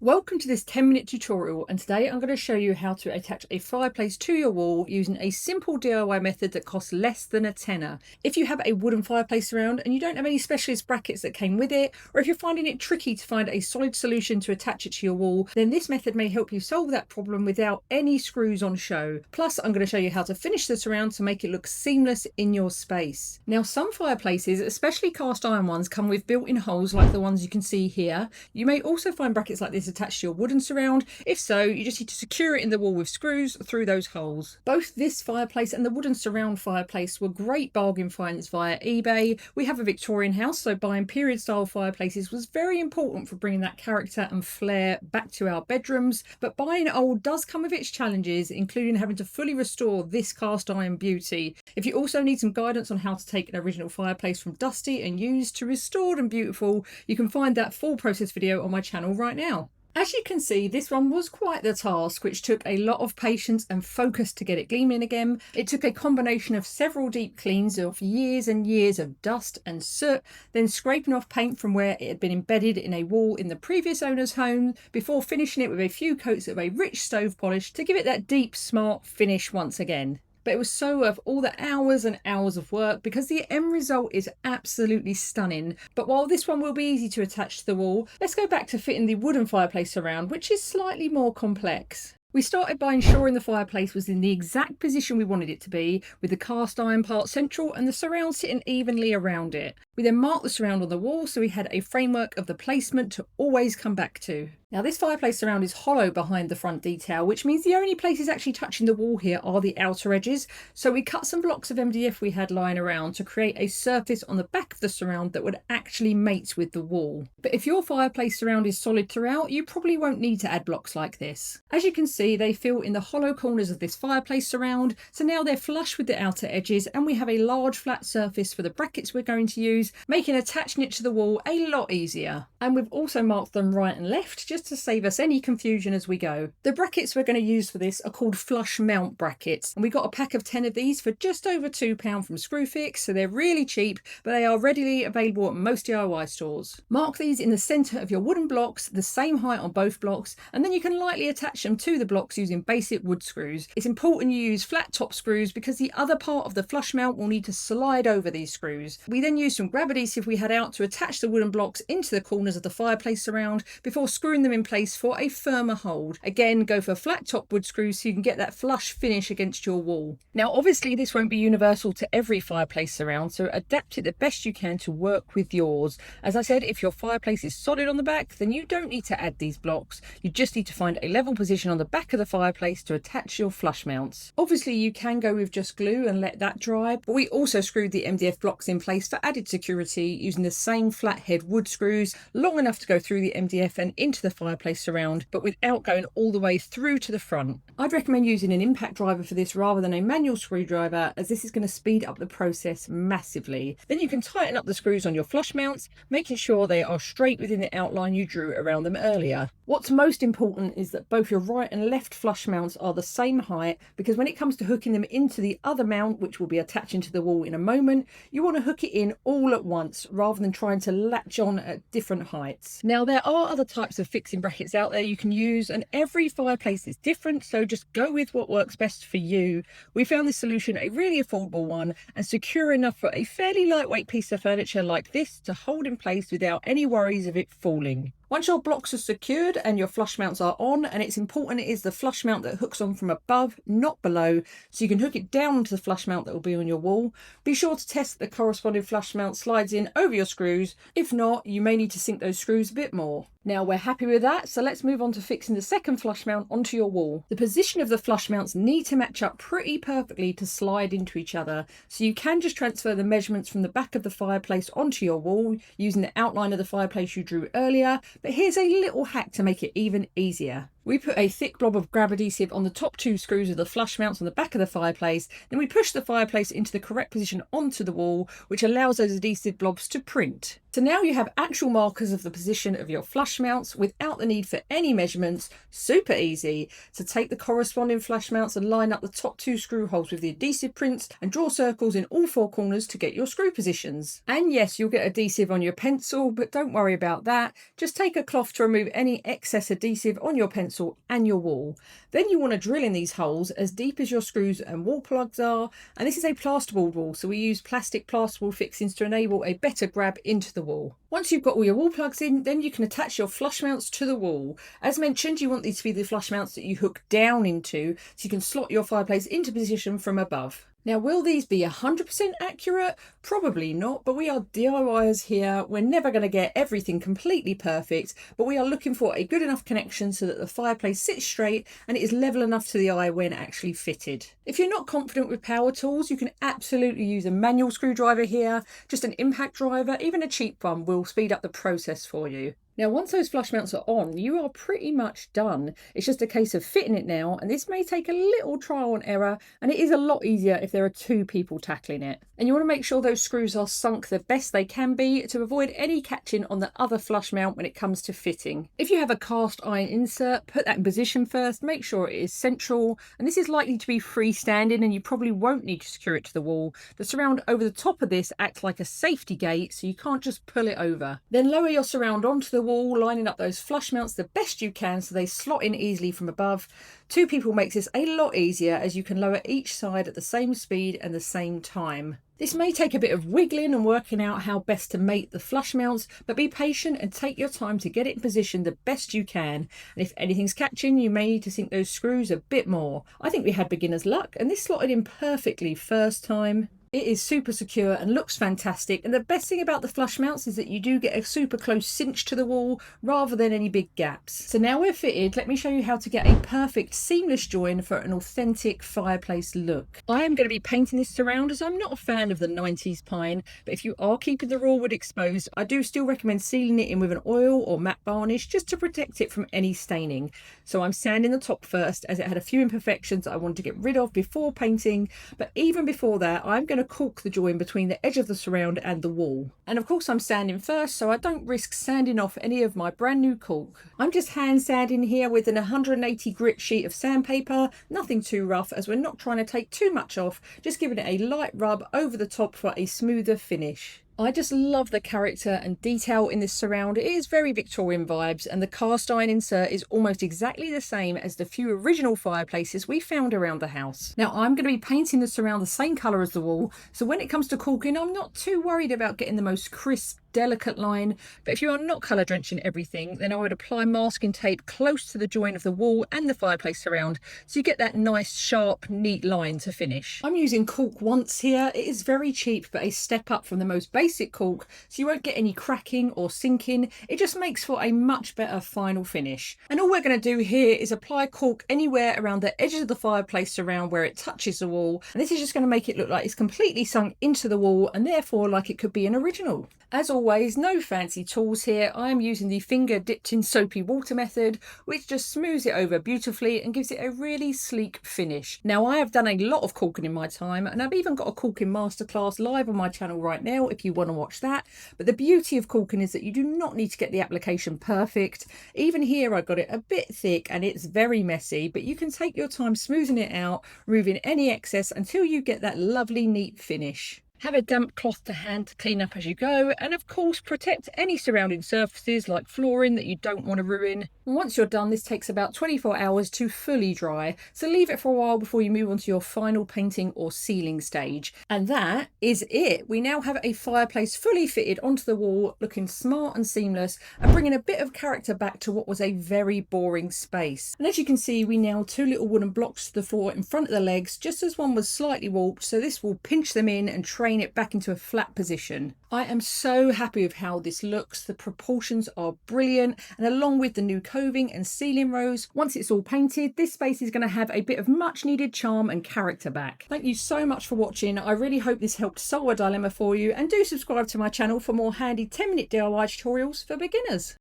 Welcome to this 10-minute tutorial, and today I'm going to show you how to attach a fireplace to your wall using a simple DIY method that costs less than a tenner. If you have a wooden fireplace around and you don't have any specialist brackets that came with it, or if you're finding it tricky to find a solid solution to attach it to your wall, then this method may help you solve that problem without any screws on show. Plus, I'm going to show you how to finish the surround to make it look seamless in your space. Now, some fireplaces, especially cast iron ones, come with built-in holes like the ones you can see here. You may also find brackets like this attached to your wooden surround. If so, you just need to secure it in the wall with screws through those holes. Both this fireplace and the wooden surround fireplace were great bargain finds via eBay. We have a Victorian house, so buying period style fireplaces was very important for bringing that character and flair back to our bedrooms. But buying old does come with its challenges, including having to fully restore this cast iron beauty. If you also need some guidance on how to take an original fireplace from dusty and used to restored and beautiful, you can find that full process video on my channel right now. As you can see, this one was quite the task, which took a lot of patience and focus to get it gleaming again. It took a combination of several deep cleans of years and years of dust and soot, then scraping off paint from where it had been embedded in a wall in the previous owner's home, before finishing it with a few coats of a rich stove polish to give it that deep, smart finish once again. But it was so worth all the hours and hours of work because the end result is absolutely stunning. But while this one will be easy to attach to the wall, let's go back to fitting the wooden fireplace around, which is slightly more complex. We started by ensuring the fireplace was in the exact position we wanted it to be, with the cast iron part central and the surround sitting evenly around it. We then marked the surround on the wall so we had a framework of the placement to always come back to. Now, this fireplace surround is hollow behind the front detail, which means the only places actually touching the wall here are the outer edges. So we cut some blocks of MDF we had lying around to create a surface on the back of the surround that would actually mate with the wall. But if your fireplace surround is solid throughout, you probably won't need to add blocks like this. As you can see, they fill in the hollow corners of this fireplace surround, so now they're flush with the outer edges, and we have a large flat surface for the brackets we're going to use, making attaching it to the wall a lot easier. And we've also marked them right and left just to save us any confusion as we go. The brackets we're going to use for this are called flush mount brackets, and we got a pack of 10 of these for just over £2 from Screwfix, so they're really cheap, but they are readily available at most DIY stores. Mark these in the centre of your wooden blocks, the same height on both blocks, and then you can lightly attach them to the blocks using basic wood screws. It's important you use flat top screws because the other part of the flush mount will need to slide over these screws. We then used some grab adhesive we had out to attach the wooden blocks into the corners of the fireplace surround before screwing them in place for a firmer hold. Again, go for flat top wood screws so you can get that flush finish against your wall. Now, obviously this won't be universal to every fireplace surround, so adapt it the best you can to work with yours. As I said, if your fireplace is solid on the back, then you don't need to add these blocks. You just need to find a level position on the back of the fireplace to attach your flush mounts. Obviously you can go with just glue and let that dry, but we also screwed the MDF blocks in place for added security using the same flathead wood screws, long enough to go through the MDF and into the fireplace surround, but without going all the way through to the front. I'd recommend using an impact driver for this rather than a manual screwdriver, as this is going to speed up the process massively. Then you can tighten up the screws on your flush mounts, making sure they are straight within the outline you drew around them earlier. What's most important is that both your right and left flush mounts are the same height, because when it comes to hooking them into the other mount, which will be attaching to the wall in a moment, you want to hook it in all at once rather than trying to latch on at different heights. Now, there are other types of fixing brackets out there you can use, and every fireplace is different, so just go with what works best for you. We found this solution a really affordable one and secure enough for a fairly lightweight piece of furniture like this to hold in place without any worries of it falling. Once your blocks are secured and your flush mounts are on, and it's important it is the flush mount that hooks on from above, not below, so you can hook it down to the flush mount that will be on your wall. Be sure to test that the corresponding flush mount slides in over your screws. If not, you may need to sink those screws a bit more. Now we're happy with that, so let's move on to fixing the second flush mount onto your wall. The position of the flush mounts need to match up pretty perfectly to slide into each other, so you can just transfer the measurements from the back of the fireplace onto your wall using the outline of the fireplace you drew earlier. But here's a little hack to make it even easier. We put a thick blob of grab adhesive on the top 2 screws of the flush mounts on the back of the fireplace. Then we push the fireplace into the correct position onto the wall, which allows those adhesive blobs to print. So now you have actual markers of the position of your flush mounts without the need for any measurements. Super easy. So take the corresponding flush mounts and line up the top 2 screw holes with the adhesive prints and draw circles in all 4 corners to get your screw positions. And yes, you'll get adhesive on your pencil, but don't worry about that. Just take a cloth to remove any excess adhesive on your pencil and your wall. Then you want to drill in these holes as deep as your screws and wall plugs are. And this is a plasterboard wall, so we use plastic plasterboard fixings to enable a better grab into the wall. Once you've got all your wall plugs in, then you can attach your flush mounts to the wall. As mentioned, you want these to be the flush mounts that you hook down into, so you can slot your fireplace into position from above. Now, will these be 100% accurate? Probably not, but we are DIYers here. We're never going to get everything completely perfect, but we are looking for a good enough connection so that the fireplace sits straight and it is level enough to the eye when actually fitted. If you're not confident with power tools, you can absolutely use a manual screwdriver here. Just an impact driver, even a cheap one, will speed up the process for you. Now, once those flush mounts are on, you are pretty much done. It's just a case of fitting it now, and this may take a little trial and error, and it is a lot easier if there are 2 people tackling it. And you want to make sure those screws are sunk the best they can be to avoid any catching on the other flush mount when it comes to fitting. If you have a cast iron insert, put that in position first, make sure it is central, and this is likely to be freestanding and you probably won't need to secure it to the wall. The surround over the top of this acts like a safety gate, so you can't just pull it over. Then lower your surround onto the wall, lining up those flush mounts the best you can so they slot in easily from above. 2 people makes this a lot easier as you can lower each side at the same speed and the same time. This may take a bit of wiggling and working out how best to mate the flush mounts, but be patient and take your time to get it in position the best you can. And if anything's catching, you may need to sink those screws a bit more. I think we had beginner's luck and this slotted in perfectly first time. It is super secure and looks fantastic, and the best thing about the flush mounts is that you do get a super close cinch to the wall rather than any big gaps. So now we're fitted, let me show you how to get a perfect seamless join for an authentic fireplace look. I am going to be painting this surround as I'm not a fan of the 90s pine, but if you are keeping the raw wood exposed, I do still recommend sealing it in with an oil or matte varnish just to protect it from any staining. So I'm sanding the top first as it had a few imperfections I wanted to get rid of before painting, but even before that I'm going to caulk the join between the edge of the surround and the wall. And of course I'm sanding first, so I don't risk sanding off any of my brand new caulk. I'm just hand sanding here with an 180 grit sheet of sandpaper, nothing too rough as we're not trying to take too much off, just giving it a light rub over the top for a smoother finish. I just love the character and detail in this surround. It is very Victorian vibes, and the cast iron insert is almost exactly the same as the few original fireplaces we found around the house. Now I'm going to be painting the surround the same colour as the wall, so when it comes to caulking I'm not too worried about getting the most crisp, delicate line, but if you are not colour drenching everything, then I would apply masking tape close to the join of the wall and the fireplace surround so you get that nice sharp neat line to finish. I'm using caulk once here. It is very cheap but a step up from the most basic caulk, so you won't get any cracking or sinking. It just makes for a much better final finish. And all we're going to do here is apply caulk anywhere around the edges of the fireplace surround where it touches the wall, and this is just going to make it look like it's completely sunk into the wall and therefore like it could be an original. As always, no fancy tools here. I am using the finger dipped in soapy water method, which just smooths it over beautifully and gives it a really sleek finish. Now I have done a lot of caulking in my time, and I've even got a caulking masterclass live on my channel right now if you want to watch that. But the beauty of caulking is that you do not need to get the application perfect. Even here I got it a bit thick and it's very messy, but you can take your time smoothing it out, removing any excess until you get that lovely neat finish. Have a damp cloth to hand to clean up as you go, and of course protect any surrounding surfaces like flooring that you don't want to ruin. And once you're done, this takes about 24 hours to fully dry, so leave it for a while before you move on to your final painting or sealing stage. And that is it. We now have a fireplace fully fitted onto the wall, looking smart and seamless and bringing a bit of character back to what was a very boring space. And as you can see, we nailed 2 little wooden blocks to the floor in front of the legs just as one was slightly warped, so this will pinch them in and train it back into a flat position. I am so happy with how this looks. The proportions are brilliant, and along with the new coving and ceiling rows, once it's all painted, this space is going to have a bit of much needed charm and character back. Thank you so much for watching. I really hope this helped solve a dilemma for you, and do subscribe to my channel for more handy 10-minute DIY tutorials for beginners.